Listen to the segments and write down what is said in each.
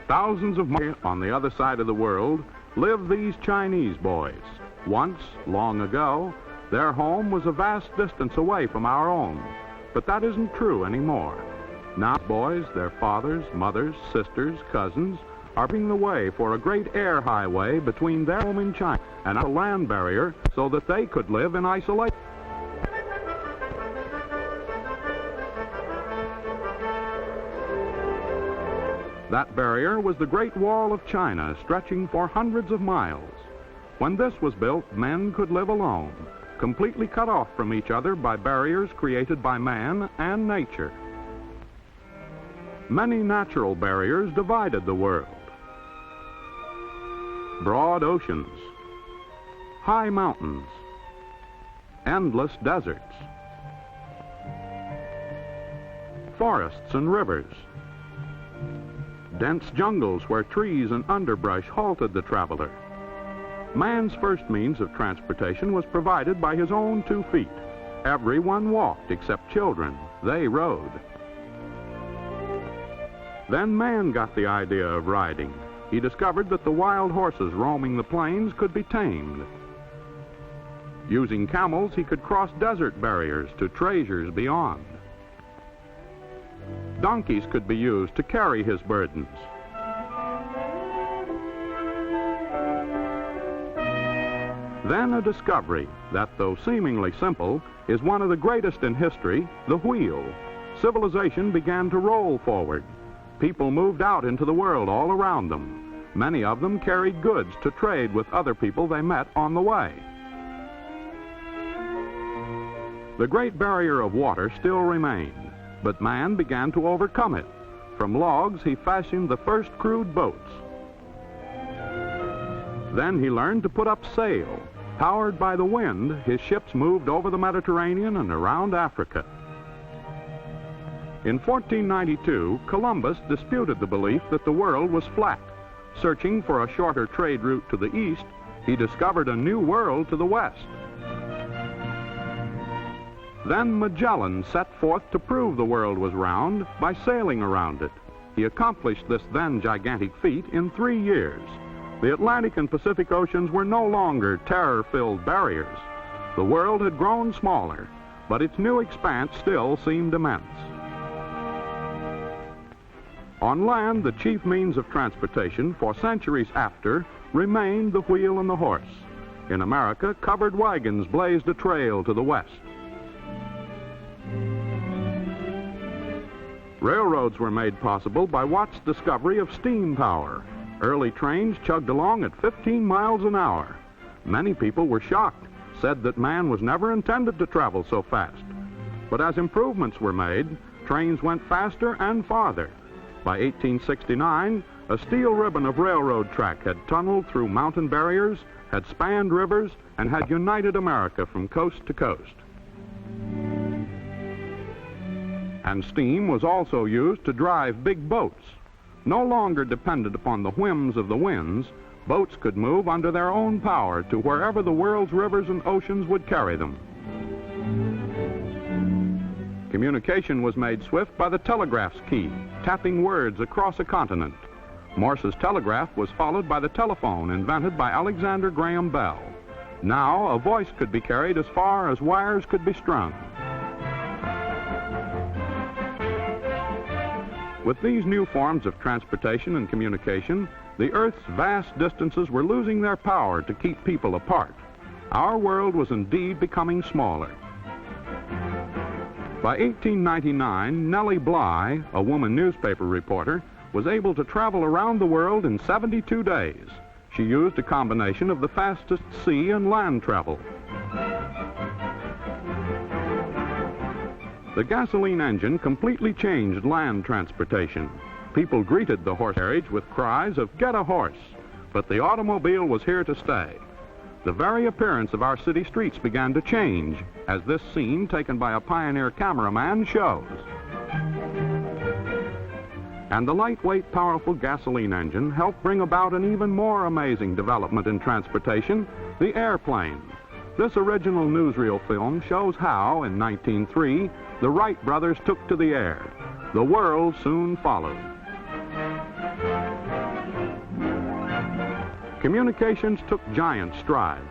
Thousands of miles on the other side of the world live these Chinese boys. Once, long ago, their home was a vast distance away from our own, but that isn't true anymore. Now boys, their fathers, mothers, sisters, cousins, are paving the way for a great air highway between their home in China and a land barrier so that they could live in isolation. That barrier was the Great Wall of China, stretching for hundreds of miles. When this was built, men could live alone, completely cut off from each other by barriers created by man and nature. Many natural barriers divided the world. Broad oceans, high mountains, endless deserts, forests and rivers, dense jungles where trees and underbrush halted the traveler. Man's first means of transportation was provided by his own 2 feet. Everyone walked except children. They rode. Then man got the idea of riding. He discovered that the wild horses roaming the plains could be tamed. Using camels, he could cross desert barriers to treasures beyond. Donkeys could be used to carry his burdens. Then a discovery that, though seemingly simple, is one of the greatest in history, the wheel. Civilization began to roll forward. People moved out into the world all around them. Many of them carried goods to trade with other people they met on the way. The Great Barrier of Water still remained, but man began to overcome it. From logs, he fashioned the first crude boats. Then he learned to put up sail. Powered by the wind, his ships moved over the Mediterranean and around Africa. In 1492, Columbus disputed the belief that the world was flat. Searching for a shorter trade route to the east, he discovered a new world to the west. Then Magellan set forth to prove the world was round by sailing around it. He accomplished this then gigantic feat in 3 years. The Atlantic and Pacific Oceans were no longer terror-filled barriers. The world had grown smaller, but its new expanse still seemed immense. On land, the chief means of transportation for centuries after remained the wheel and the horse. In America, covered wagons blazed a trail to the west. Railroads were made possible by Watt's discovery of steam power. Early trains chugged along at 15 miles an hour. Many people were shocked, said that man was never intended to travel so fast. But as improvements were made, trains went faster and farther. By 1869, a steel ribbon of railroad track had tunneled through mountain barriers, had spanned rivers, and had united America from coast to coast. And steam was also used to drive big boats. No longer dependent upon the whims of the winds, boats could move under their own power to wherever the world's rivers and oceans would carry them. Communication was made swift by the telegraph's key, tapping words across a continent. Morse's telegraph was followed by the telephone, invented by Alexander Graham Bell. Now, a voice could be carried as far as wires could be strung. With these new forms of transportation and communication, the Earth's vast distances were losing their power to keep people apart. Our world was indeed becoming smaller. By 1899, Nellie Bly, a woman newspaper reporter, was able to travel around the world in 72 days. She used a combination of the fastest sea and land travel. The gasoline engine completely changed land transportation. People greeted the horse carriage with cries of "Get a horse!" But the automobile was here to stay. The very appearance of our city streets began to change, as this scene taken by a pioneer cameraman shows. And the lightweight, powerful gasoline engine helped bring about an even more amazing development in transportation, the airplane. This original newsreel film shows how, in 1903, the Wright brothers took to the air. The world soon followed. Communications took giant strides.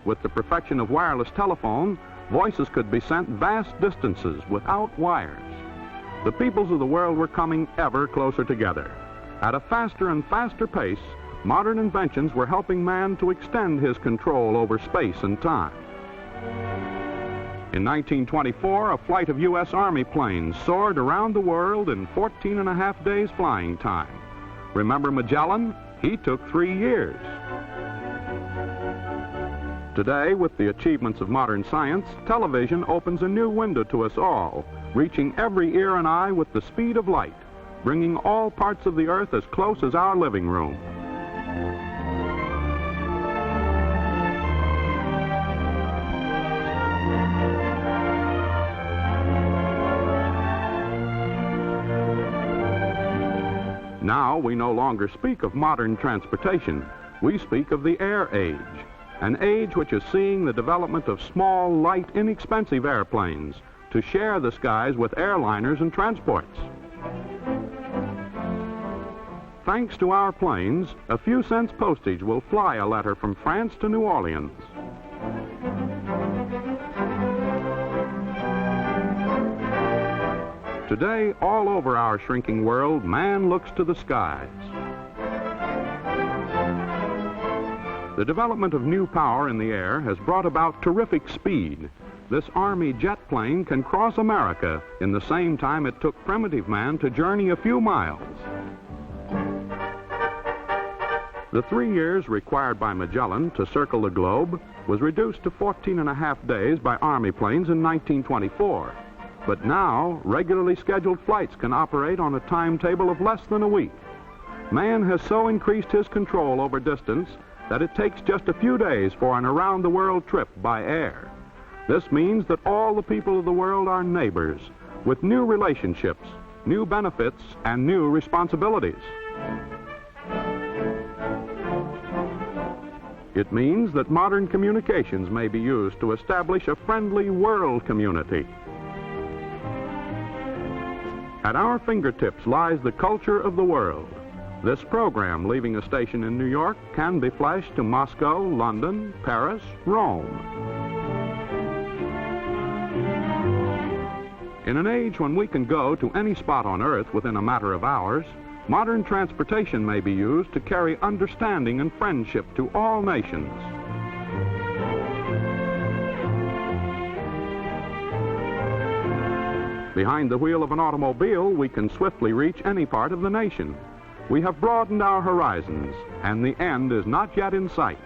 With the perfection of wireless telephone, voices could be sent vast distances without wires. The peoples of the world were coming ever closer together. At a faster and faster pace, modern inventions were helping man to extend his control over space and time. In 1924, a flight of U.S. Army planes soared around the world in 14.5 days flying time. Remember Magellan? He took 3 years. Today, with the achievements of modern science, television opens a new window to us all, reaching every ear and eye with the speed of light, bringing all parts of the earth as close as our living room. Now we no longer speak of modern transportation. We speak of the air age, an age which is seeing the development of small, light, inexpensive airplanes to share the skies with airliners and transports. Thanks to our planes, a few cents postage will fly a letter from France to New Orleans. Today, all over our shrinking world, man looks to the skies. The development of new power in the air has brought about terrific speed. This Army jet plane can cross America in the same time it took primitive man to journey a few miles. The 3 years required by Magellan to circle the globe was reduced to 14.5 days by Army planes in 1924. But now, regularly scheduled flights can operate on a timetable of less than a week. Man has so increased his control over distance that it takes just a few days for an around-the-world trip by air. This means that all the people of the world are neighbors, with new relationships, new benefits, and new responsibilities. It means that modern communications may be used to establish a friendly world community. At our fingertips lies the culture of the world. This program, leaving a station in New York, can be flashed to Moscow, London, Paris, Rome. In an age when we can go to any spot on Earth within a matter of hours, modern transportation may be used to carry understanding and friendship to all nations. Behind the wheel of an automobile, we can swiftly reach any part of the nation. We have broadened our horizons, and the end is not yet in sight.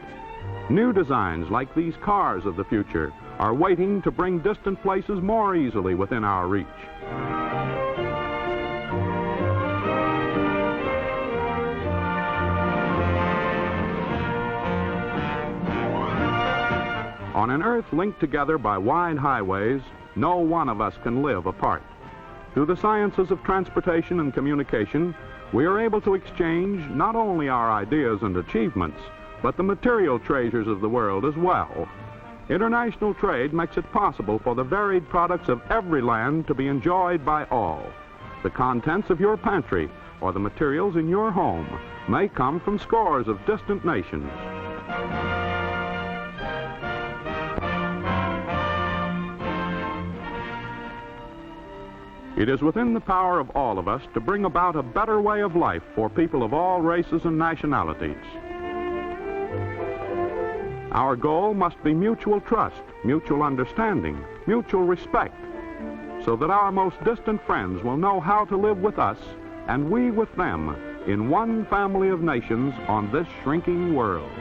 New designs like these cars of the future are waiting to bring distant places more easily within our reach. On an Earth linked together by wide highways, no one of us can live apart. Through the sciences of transportation and communication, we are able to exchange not only our ideas and achievements, but the material treasures of the world as well. International trade makes it possible for the varied products of every land to be enjoyed by all. The contents of your pantry or the materials in your home may come from scores of distant nations. It is within the power of all of us to bring about a better way of life for people of all races and nationalities. Our goal must be mutual trust, mutual understanding, mutual respect, so that our most distant friends will know how to live with us and we with them in one family of nations on this shrinking world.